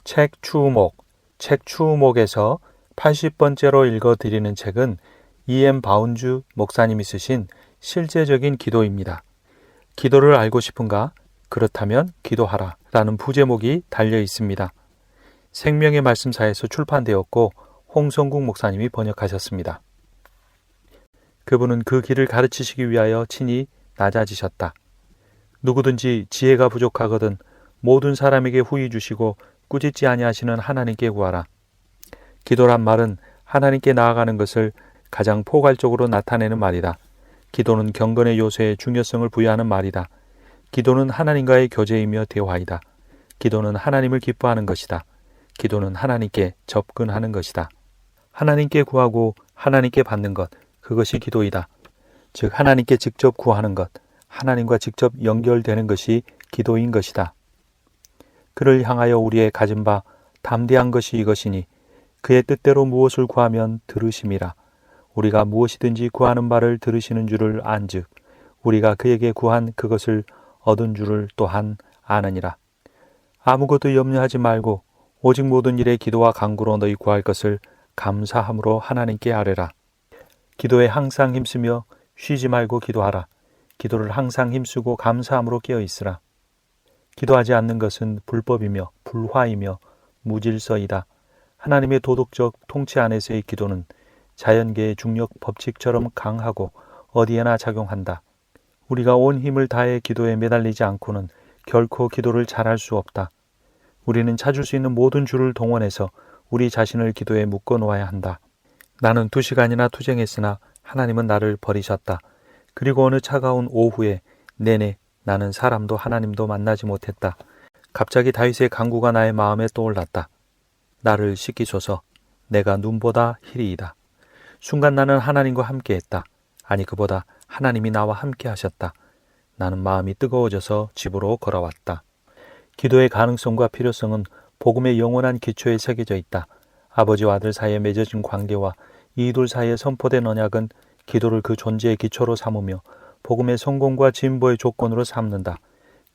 책 추우목, 책 추우목에서 80번째로 읽어드리는 책은 E.M. 바운주 목사님이 쓰신 실제적인 기도입니다. 기도를 알고 싶은가? 그렇다면 기도하라 라는 부제목이 달려 있습니다. 생명의 말씀사에서 출판되었고 홍성국 목사님이 번역하셨습니다. 그분은 그 길을 가르치시기 위하여 친히 낮아지셨다. 누구든지 지혜가 부족하거든 모든 사람에게 후히 주시고 꾸짖지 아니하시는 하나님께 구하라. 기도란 말은 하나님께 나아가는 것을 가장 포괄적으로 나타내는 말이다. 기도는 경건의 요소에 중요성을 부여하는 말이다. 기도는 하나님과의 교제이며 대화이다. 기도는 하나님을 기뻐하는 것이다. 기도는 하나님께 접근하는 것이다. 하나님께 구하고 하나님께 받는 것, 그것이 기도이다. 즉 하나님께 직접 구하는 것, 하나님과 직접 연결되는 것이 기도인 것이다. 그를 향하여 우리의 가진 바 담대한 것이 이것이니 그의 뜻대로 무엇을 구하면 들으심이라. 우리가 무엇이든지 구하는 바를 들으시는 줄을 안즉 우리가 그에게 구한 그것을 얻은 줄을 또한 아느니라. 아무것도 염려하지 말고 오직 모든 일에 기도와 간구로 너희 구할 것을 감사함으로 하나님께 아뢰라. 기도에 항상 힘쓰며 쉬지 말고 기도하라. 기도를 항상 힘쓰고 감사함으로 깨어 있으라. 기도하지 않는 것은 불법이며 불화이며 무질서이다. 하나님의 도덕적 통치 안에서의 기도는 자연계의 중력 법칙처럼 강하고 어디에나 작용한다. 우리가 온 힘을 다해 기도에 매달리지 않고는 결코 기도를 잘할 수 없다. 우리는 찾을 수 있는 모든 줄을 동원해서 우리 자신을 기도에 묶어 놓아야 한다. 나는 2시간이나 투쟁했으나 하나님은 나를 버리셨다. 그리고 어느 차가운 오후에 내내 나는 사람도 하나님도 만나지 못했다. 갑자기 다윗의 간구가 나의 마음에 떠올랐다. 나를 씻기소서. 내가 눈보다 희리이다. 순간 나는 하나님과 함께했다. 아니 그보다 하나님이 나와 함께 하셨다. 나는 마음이 뜨거워져서 집으로 걸어왔다. 기도의 가능성과 필요성은 복음의 영원한 기초에 새겨져 있다. 아버지와 아들 사이에 맺어진 관계와 이 둘 사이에 선포된 언약은 기도를 그 존재의 기초로 삼으며 복음의 성공과 진보의 조건으로 삼는다.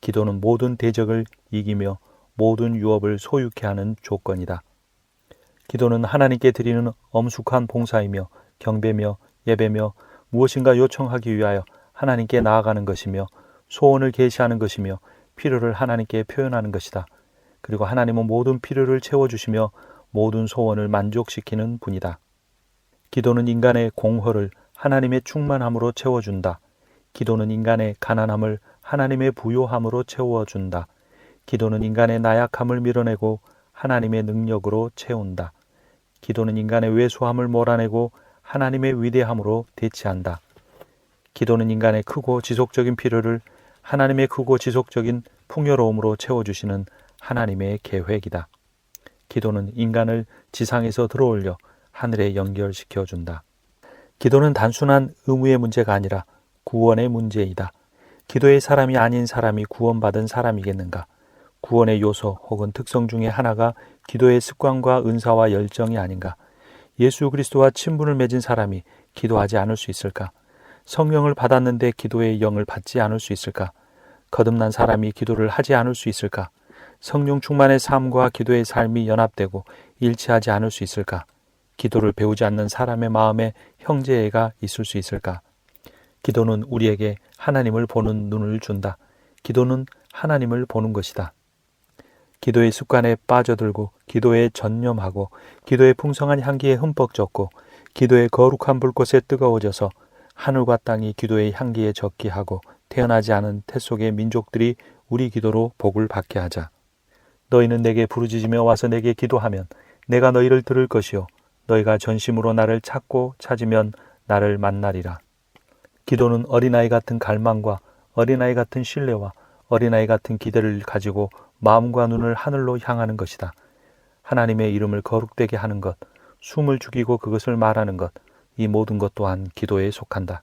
기도는 모든 대적을 이기며 모든 유업을 소유케 하는 조건이다. 기도는 하나님께 드리는 엄숙한 봉사이며 경배며 예배며 무엇인가 요청하기 위하여 하나님께 나아가는 것이며 소원을 계시하는 것이며 필요를 하나님께 표현하는 것이다. 그리고 하나님은 모든 필요를 채워주시며 모든 소원을 만족시키는 분이다. 기도는 인간의 공허를 하나님의 충만함으로 채워준다. 기도는 인간의 가난함을 하나님의 부요함으로 채워준다. 기도는 인간의 나약함을 밀어내고 하나님의 능력으로 채운다. 기도는 인간의 왜소함을 몰아내고 하나님의 위대함으로 대체한다. 기도는 인간의 크고 지속적인 필요를 하나님의 크고 지속적인 풍요로움으로 채워주시는 하나님의 계획이다. 기도는 인간을 지상에서 들어올려 하늘에 연결시켜준다. 기도는 단순한 의무의 문제가 아니라 구원의 문제이다. 기도의 사람이 아닌 사람이 구원받은 사람이겠는가? 구원의 요소 혹은 특성 중에 하나가 기도의 습관과 은사와 열정이 아닌가? 예수 그리스도와 친분을 맺은 사람이 기도하지 않을 수 있을까? 성령을 받았는데 기도의 영을 받지 않을 수 있을까? 거듭난 사람이 기도를 하지 않을 수 있을까? 성령 충만의 삶과 기도의 삶이 연합되고 일치하지 않을 수 있을까? 기도를 배우지 않는 사람의 마음에 형제애가 있을 수 있을까? 기도는 우리에게 하나님을 보는 눈을 준다. 기도는 하나님을 보는 것이다. 기도의 습관에 빠져들고 기도에 전념하고 기도의 풍성한 향기에 흠뻑 젖고 기도의 거룩한 불꽃에 뜨거워져서 하늘과 땅이 기도의 향기에 젖게 하고 태어나지 않은 태 속의 민족들이 우리 기도로 복을 받게 하자. 너희는 내게 부르짖으며 와서 내게 기도하면 내가 너희를 들을 것이요 너희가 전심으로 나를 찾고 찾으면 나를 만나리라. 기도는 어린아이 같은 갈망과 어린아이 같은 신뢰와 어린아이 같은 기대를 가지고 마음과 눈을 하늘로 향하는 것이다. 하나님의 이름을 거룩되게 하는 것, 숨을 죽이고 그것을 말하는 것, 이 모든 것 또한 기도에 속한다.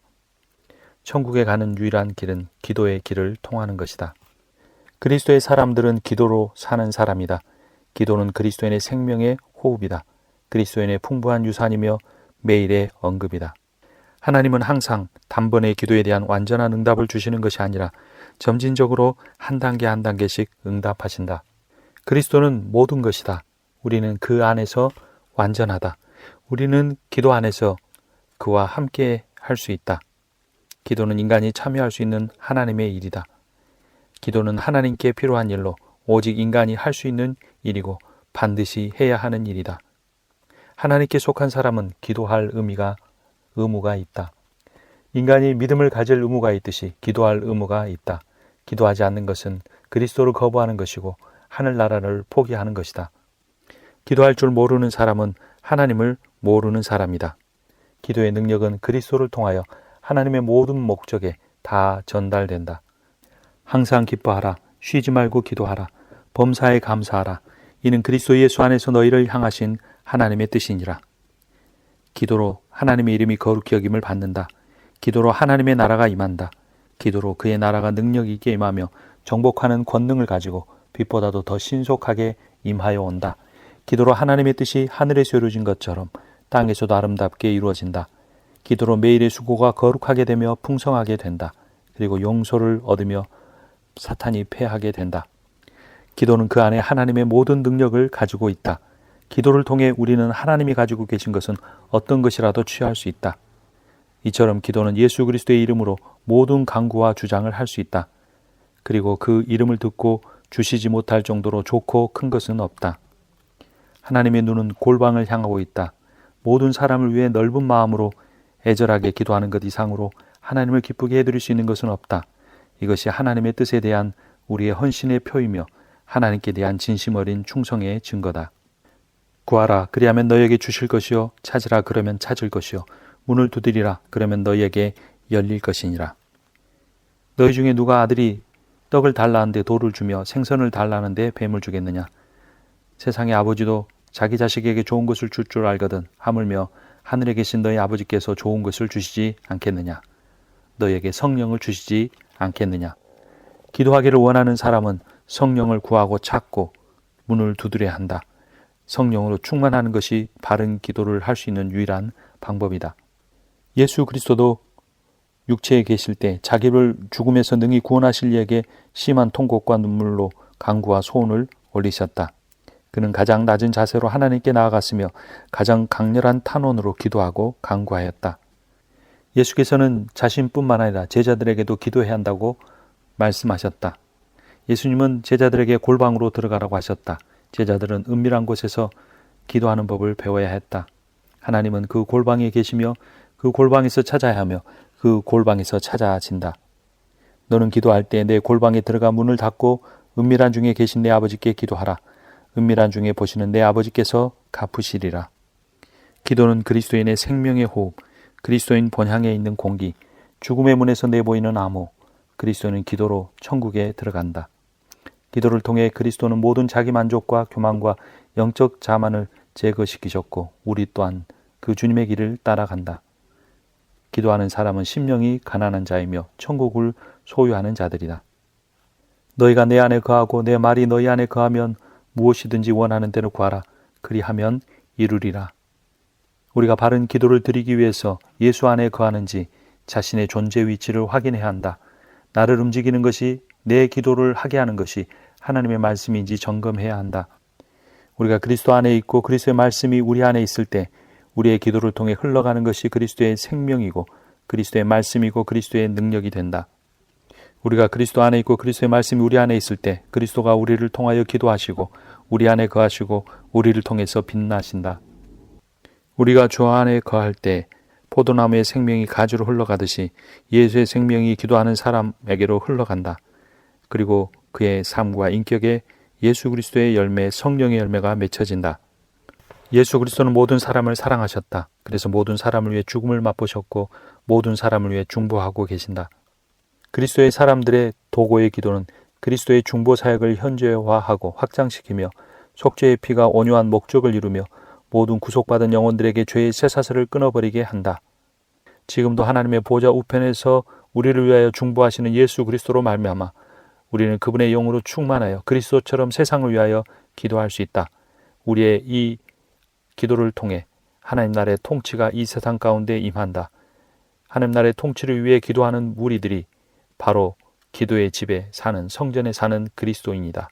천국에 가는 유일한 길은 기도의 길을 통하는 것이다. 그리스도의 사람들은 기도로 사는 사람이다. 기도는 그리스도인의 생명의 호흡이다. 그리스도인의 풍부한 유산이며 매일의 언급이다. 하나님은 항상 단번에 기도에 대한 완전한 응답을 주시는 것이 아니라 점진적으로 한 단계 한 단계씩 응답하신다. 그리스도는 모든 것이다. 우리는 그 안에서 완전하다. 우리는 기도 안에서 그와 함께 할 수 있다. 기도는 인간이 참여할 수 있는 하나님의 일이다. 기도는 하나님께 필요한 일로 오직 인간이 할 수 있는 일이고 반드시 해야 하는 일이다. 하나님께 속한 사람은 기도할 의무가 있다. 인간이 믿음을 가질 의무가 있듯이 기도할 의무가 있다. 기도하지 않는 것은 그리스도를 거부하는 것이고 하늘나라를 포기하는 것이다. 기도할 줄 모르는 사람은 하나님을 모르는 사람이다. 기도의 능력은 그리스도를 통하여 하나님의 모든 목적에 다 전달된다. 항상 기뻐하라. 쉬지 말고 기도하라. 범사에 감사하라. 이는 그리스도 예수 안에서 너희를 향하신 하나님의 뜻이니라. 기도로 하나님의 이름이 거룩히 여김을 받는다. 기도로 하나님의 나라가 임한다. 기도로 그의 나라가 능력 있게 임하며 정복하는 권능을 가지고 빛보다도 더 신속하게 임하여 온다. 기도로 하나님의 뜻이 하늘에서 이루어진 것처럼 땅에서도 아름답게 이루어진다. 기도로 매일의 수고가 거룩하게 되며 풍성하게 된다. 그리고 용서를 얻으며 사탄이 패하게 된다. 기도는 그 안에 하나님의 모든 능력을 가지고 있다. 기도를 통해 우리는 하나님이 가지고 계신 것은 어떤 것이라도 취할 수 있다. 이처럼 기도는 예수 그리스도의 이름으로 모든 간구와 주장을 할 수 있다. 그리고 그 이름을 듣고 주시지 못할 정도로 좋고 큰 것은 없다. 하나님의 눈은 골방을 향하고 있다. 모든 사람을 위해 넓은 마음으로 애절하게 기도하는 것 이상으로 하나님을 기쁘게 해드릴 수 있는 것은 없다. 이것이 하나님의 뜻에 대한 우리의 헌신의 표이며 하나님께 대한 진심 어린 충성의 증거다. 구하라 그리하면 너희에게 주실 것이요 찾으라 그러면 찾을 것이요 문을 두드리라 그러면 너희에게 열릴 것이니라. 너희 중에 누가 아들이 떡을 달라는데 돌을 주며 생선을 달라는데 뱀을 주겠느냐. 세상의 아버지도 자기 자식에게 좋은 것을 줄 줄 알거든 하물며 하늘에 계신 너희 아버지께서 좋은 것을 주시지 않겠느냐. 너희에게 성령을 주시지 않겠느냐. 기도하기를 원하는 사람은 성령을 구하고 찾고 문을 두드려야 한다. 성령으로 충만하는 것이 바른 기도를 할 수 있는 유일한 방법이다. 예수 그리스도도 육체에 계실 때 자기를 죽음에서 능히 구원하실 이에게 심한 통곡과 눈물로 간구와 소원을 올리셨다. 그는 가장 낮은 자세로 하나님께 나아갔으며 가장 강렬한 탄원으로 기도하고 간구하였다. 예수께서는 자신뿐만 아니라 제자들에게도 기도해야 한다고 말씀하셨다. 예수님은 제자들에게 골방으로 들어가라고 하셨다. 제자들은 은밀한 곳에서 기도하는 법을 배워야 했다. 하나님은 그 골방에 계시며 그 골방에서 찾아야 하며 그 골방에서 찾아진다. 너는 기도할 때 내 골방에 들어가 문을 닫고 은밀한 중에 계신 내 아버지께 기도하라. 은밀한 중에 보시는 내 아버지께서 갚으시리라. 기도는 그리스도인의 생명의 호흡, 그리스도인 본향에 있는 공기, 죽음의 문에서 내보이는 암호, 그리스도는 기도로 천국에 들어간다. 기도를 통해 그리스도는 모든 자기 만족과 교만과 영적 자만을 제거시키셨고 우리 또한 그 주님의 길을 따라간다. 기도하는 사람은 심령이 가난한 자이며 천국을 소유하는 자들이다. 너희가 내 안에 거하고 내 말이 너희 안에 거하면 무엇이든지 원하는 대로 구하라. 그리하면 이루리라. 우리가 바른 기도를 드리기 위해서 예수 안에 거하는지 자신의 존재 위치를 확인해야 한다. 나를 움직이는 것이 내 기도를 하게 하는 것이 하나님의 말씀인지 점검해야 한다. 우리가 그리스도 안에 있고 그리스도의 말씀이 우리 안에 있을 때 우리의 기도를 통해 흘러가는 것이 그리스도의 생명이고 그리스도의 말씀이고 그리스도의 능력이 된다. 우리가 그리스도 안에 있고 그리스도의 말씀이 우리 안에 있을 때 그리스도가 우리를 통하여 기도하시고 우리 안에 거하시고 우리를 통해서 빛나신다. 우리가 주 안에 거할 때 포도나무의 생명이 가지로 흘러가듯이 예수의 생명이 기도하는 사람에게로 흘러간다. 그리고 그의 삶과 인격에 예수 그리스도의 열매, 성령의 열매가 맺혀진다. 예수 그리스도는 모든 사람을 사랑하셨다. 그래서 모든 사람을 위해 죽음을 맛보셨고 모든 사람을 위해 중보하고 계신다. 그리스도의 사람들의 도고의 기도는 그리스도의 중보 사역을 현재화하고 확장시키며 속죄의 피가 온유한 목적을 이루며 모든 구속받은 영혼들에게 죄의 쇠사슬을 끊어버리게 한다. 지금도 하나님의 보좌 우편에서 우리를 위하여 중보하시는 예수 그리스도로 말미암아 우리는 그분의 영으로 충만하여 그리스도처럼 세상을 위하여 기도할 수 있다. 우리의 이 기도를 통해 하나님 나라의 통치가 이 세상 가운데 임한다. 하나님 나라의 통치를 위해 기도하는 무리들이 바로 기도의 집에 사는 성전에 사는 그리스도인이다.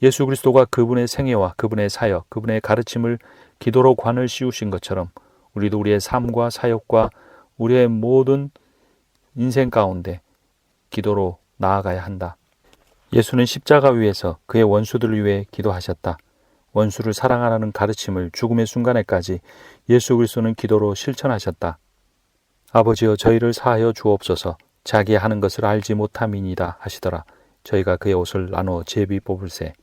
예수 그리스도가 그분의 생애와 그분의 사역, 그분의 가르침을 기도로 관을 씌우신 것처럼 우리도 우리의 삶과 사역과 우리의 모든 인생 가운데 기도로 나아가야 한다. 예수는 십자가 위에서 그의 원수들을 위해 기도하셨다. 원수를 사랑하라는 가르침을 죽음의 순간에까지 예수 그리스도는 기도로 실천하셨다. 아버지여 저희를 사하여 주옵소서. 자기 하는 것을 알지 못함이니이다 하시더라. 저희가 그의 옷을 나누어 제비 뽑을세.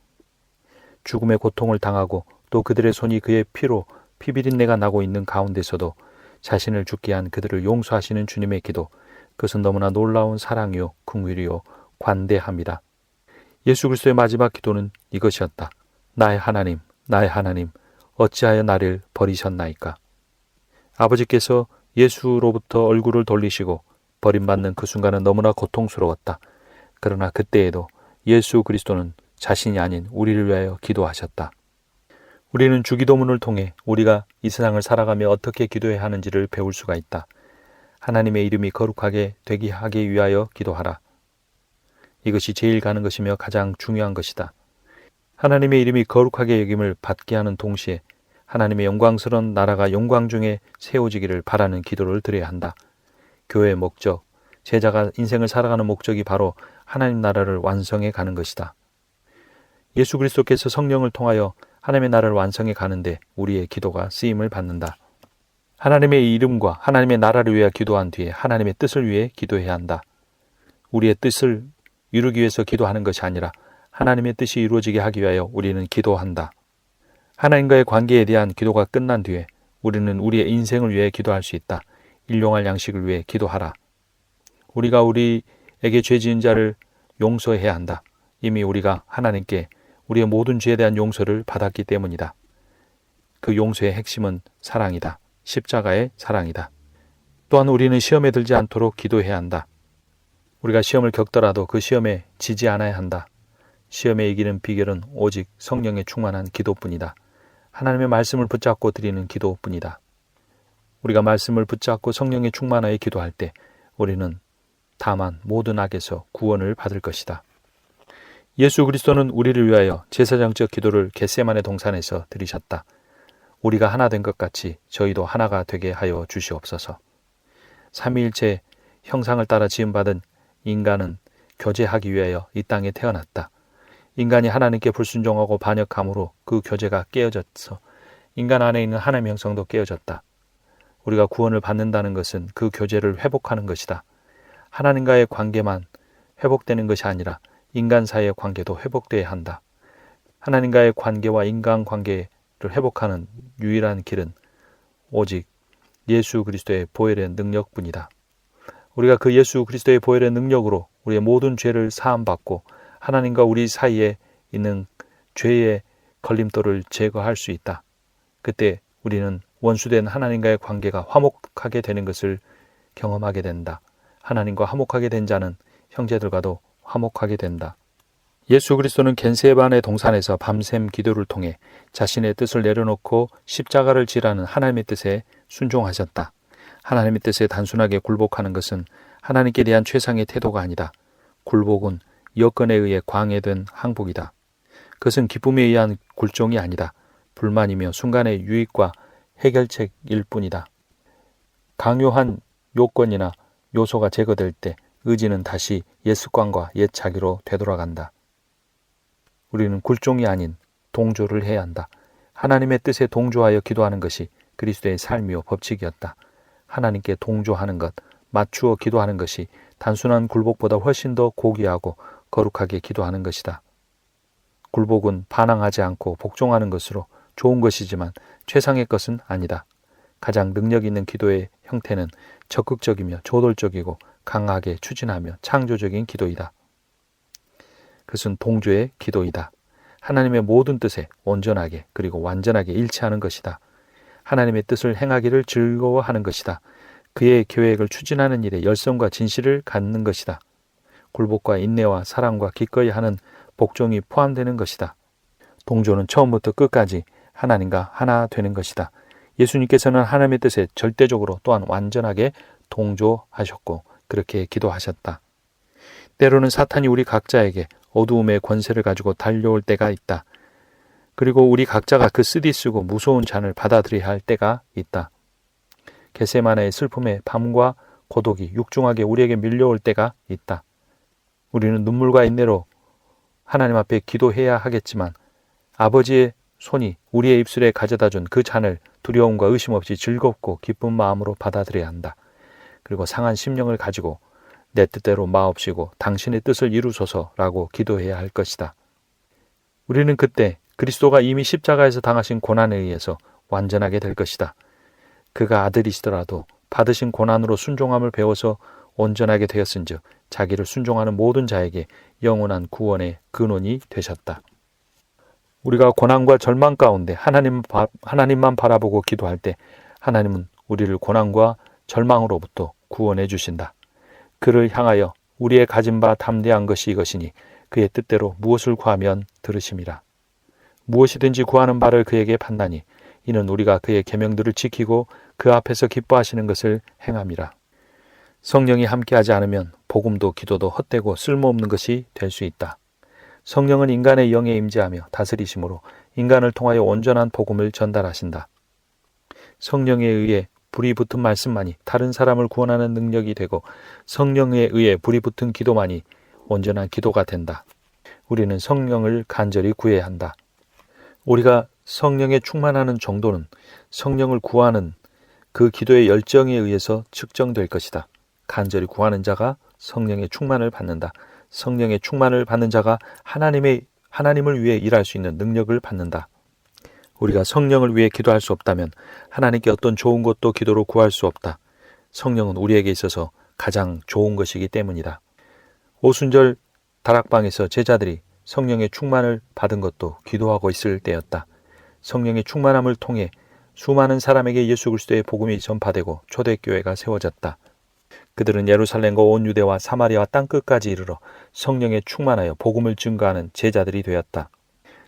죽음의 고통을 당하고 또 그들의 손이 그의 피로 피비린내가 나고 있는 가운데서도 자신을 죽게 한 그들을 용서하시는 주님의 기도, 그것은 너무나 놀라운 사랑이요 긍휼이요 관대함이다. 예수 그리스도의 마지막 기도는 이것이었다. 나의 하나님, 나의 하나님, 어찌하여 나를 버리셨나이까. 아버지께서 예수로부터 얼굴을 돌리시고 버림받는 그 순간은 너무나 고통스러웠다. 그러나 그때에도 예수 그리스도는 자신이 아닌 우리를 위하여 기도하셨다. 우리는 주기도문을 통해 우리가 이 세상을 살아가며 어떻게 기도해야 하는지를 배울 수가 있다. 하나님의 이름이 거룩하게 되게 하기 위하여 기도하라. 이것이 제일 가는 것이며 가장 중요한 것이다. 하나님의 이름이 거룩하게 여김을 받게 하는 동시에 하나님의 영광스러운 나라가 영광 중에 세워지기를 바라는 기도를 드려야 한다. 교회의 목적, 제자가 인생을 살아가는 목적이 바로 하나님 나라를 완성해 가는 것이다. 예수 그리스도께서 성령을 통하여 하나님의 나라를 완성해 가는데 우리의 기도가 쓰임을 받는다. 하나님의 이름과 하나님의 나라를 위해 기도한 뒤에 하나님의 뜻을 위해 기도해야 한다. 우리의 뜻을 이루기 위해서 기도하는 것이 아니라 하나님의 뜻이 이루어지게 하기 위하여 우리는 기도한다. 하나님과의 관계에 대한 기도가 끝난 뒤에 우리는 우리의 인생을 위해 기도할 수 있다. 일용할 양식을 위해 기도하라. 우리가 우리에게 죄 지은 자를 용서해야 한다. 이미 우리가 하나님께 우리의 모든 죄에 대한 용서를 받았기 때문이다. 그 용서의 핵심은 사랑이다. 십자가의 사랑이다. 또한 우리는 시험에 들지 않도록 기도해야 한다. 우리가 시험을 겪더라도 그 시험에 지지 않아야 한다. 시험에 이기는 비결은 오직 성령에 충만한 기도뿐이다. 하나님의 말씀을 붙잡고 드리는 기도뿐이다. 우리가 말씀을 붙잡고 성령에 충만하여 기도할 때 우리는 다만 모든 악에서 구원을 받을 것이다. 예수 그리스도는 우리를 위하여 제사장적 기도를 겟세마네 동산에서 드리셨다. 우리가 하나 된 것 같이 저희도 하나가 되게 하여 주시옵소서. 삼위일체 형상을 따라 지음받은 인간은 교제하기 위하여 이 땅에 태어났다. 인간이 하나님께 불순종하고 반역함으로 그 교제가 깨어져서 인간 안에 있는 하나님의 형성도 깨어졌다. 우리가 구원을 받는다는 것은 그 교제를 회복하는 것이다. 하나님과의 관계만 회복되는 것이 아니라 인간 사이의 관계도 회복돼야 한다. 하나님과의 관계와 인간 관계를 회복하는 유일한 길은 오직 예수 그리스도의 보혈의 능력뿐이다. 우리가 그 예수 그리스도의 보혈의 능력으로 우리의 모든 죄를 사함받고 하나님과 우리 사이에 있는 죄의 걸림돌을 제거할 수 있다. 그때 우리는 원수된 하나님과의 관계가 화목하게 되는 것을 경험하게 된다. 하나님과 화목하게 된 자는 형제들과도 화목하게 된다. 예수 그리스도는 겟세마네 동산에서 밤샘 기도를 통해 자신의 뜻을 내려놓고 십자가를 지라는 하나님의 뜻에 순종하셨다. 하나님의 뜻에 단순하게 굴복하는 것은 하나님께 대한 최상의 태도가 아니다. 굴복은 여건에 의해 광해된 항복이다. 그것은 기쁨에 의한 굴종이 아니다. 불만이며 순간의 유익과 해결책일 뿐이다. 강요한 요건이나 요소가 제거될 때 의지는 다시 옛 습관과 옛 자기로 되돌아간다. 우리는 굴종이 아닌 동조를 해야 한다. 하나님의 뜻에 동조하여 기도하는 것이 그리스도의 삶이요 법칙이었다. 하나님께 동조하는 것, 맞추어 기도하는 것이 단순한 굴복보다 훨씬 더 고귀하고 거룩하게 기도하는 것이다. 굴복은 반항하지 않고 복종하는 것으로 좋은 것이지만 최상의 것은 아니다. 가장 능력 있는 기도의 형태는 적극적이며 조돌적이고 강하게 추진하며 창조적인 기도이다. 그것은 동조의 기도이다. 하나님의 모든 뜻에 온전하게 그리고 완전하게 일치하는 것이다. 하나님의 뜻을 행하기를 즐거워하는 것이다. 그의 계획을 추진하는 일에 열성과 진실을 갖는 것이다. 굴복과 인내와 사랑과 기꺼이 하는 복종이 포함되는 것이다. 동조는 처음부터 끝까지 하나님과 하나 되는 것이다. 예수님께서는 하나님의 뜻에 절대적으로 또한 완전하게 동조하셨고 그렇게 기도하셨다. 때로는 사탄이 우리 각자에게 어두움의 권세를 가지고 달려올 때가 있다. 그리고 우리 각자가 그 쓰디쓰고 무서운 잔을 받아들여야 할 때가 있다. 겟세마네의 슬픔의 밤과 고독이 육중하게 우리에게 밀려올 때가 있다. 우리는 눈물과 인내로 하나님 앞에 기도해야 하겠지만 아버지의 손이 우리의 입술에 가져다준 그 잔을 두려움과 의심 없이 즐겁고 기쁜 마음으로 받아들여야 한다. 그리고 상한 심령을 가지고 내 뜻대로 마옵시고 당신의 뜻을 이루소서라고 기도해야 할 것이다. 우리는 그때 그리스도가 이미 십자가에서 당하신 고난에 의해서 완전하게 될 것이다. 그가 아들이시더라도 받으신 고난으로 순종함을 배워서 온전하게 되었은즉 자기를 순종하는 모든 자에게 영원한 구원의 근원이 되셨다. 우리가 고난과 절망 가운데 하나님만 바라보고 기도할 때 하나님은 우리를 고난과 절망으로부터 구원해 주신다. 그를 향하여 우리의 가진 바 담대한 것이 이것이니 그의 뜻대로 무엇을 구하면 들으심이라. 무엇이든지 구하는 바를 그에게 판다니 이는 우리가 그의 계명들을 지키고 그 앞에서 기뻐하시는 것을 행함이라. 성령이 함께하지 않으면 복음도 기도도 헛되고 쓸모없는 것이 될 수 있다. 성령은 인간의 영에 임재하며 다스리심으로 인간을 통하여 온전한 복음을 전달하신다. 성령에 의해 불이 붙은 말씀만이 다른 사람을 구원하는 능력이 되고 성령에 의해 불이 붙은 기도만이 온전한 기도가 된다. 우리는 성령을 간절히 구해야 한다. 우리가 성령에 충만하는 정도는 성령을 구하는 그 기도의 열정에 의해서 측정될 것이다. 간절히 구하는 자가 성령의 충만을 받는다. 성령의 충만을 받는 자가 하나님을 위해 일할 수 있는 능력을 받는다. 우리가 성령을 위해 기도할 수 없다면 하나님께 어떤 좋은 것도 기도로 구할 수 없다. 성령은 우리에게 있어서 가장 좋은 것이기 때문이다. 오순절 다락방에서 제자들이 성령의 충만을 받은 것도 기도하고 있을 때였다. 성령의 충만함을 통해 수많은 사람에게 예수 그리스도의 복음이 전파되고 초대교회가 세워졌다. 그들은 예루살렘과 온 유대와 사마리아와 땅끝까지 이르러 성령에 충만하여 복음을 증거하는 제자들이 되었다.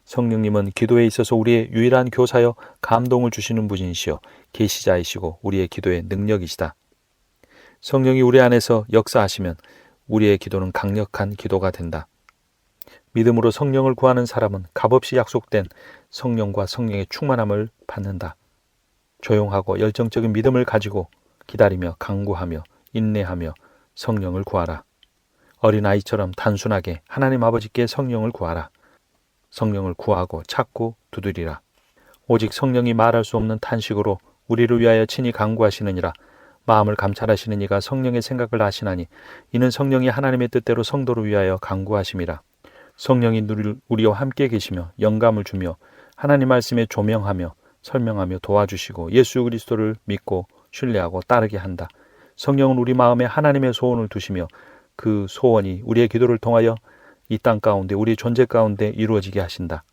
성령님은 기도에 있어서 우리의 유일한 교사여 감동을 주시는 분이시여 계시자이시고 우리의 기도의 능력이시다. 성령이 우리 안에서 역사하시면 우리의 기도는 강력한 기도가 된다. 믿음으로 성령을 구하는 사람은 값없이 약속된 성령과 성령의 충만함을 받는다. 조용하고 열정적인 믿음을 가지고 기다리며 간구하며 인내하며 성령을 구하라. 어린아이처럼 단순하게 하나님 아버지께 성령을 구하라. 성령을 구하고 찾고 두드리라. 오직 성령이 말할 수 없는 탄식으로 우리를 위하여 친히 간구하시느니라. 마음을 감찰하시는 이가 성령의 생각을 아시나니 이는 성령이 하나님의 뜻대로 성도를 위하여 간구하심이라. 성령이 우리와 함께 계시며 영감을 주며 하나님 말씀에 조명하며 설명하며 도와주시고 예수 그리스도를 믿고 신뢰하고 따르게 한다. 성령은 우리 마음에 하나님의 소원을 두시며 그 소원이 우리의 기도를 통하여 이 땅 가운데 우리 존재 가운데 이루어지게 하신다.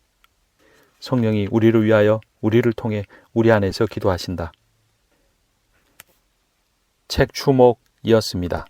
성령이 우리를 위하여 우리를 통해 우리 안에서 기도하신다. 책 추목이었습니다.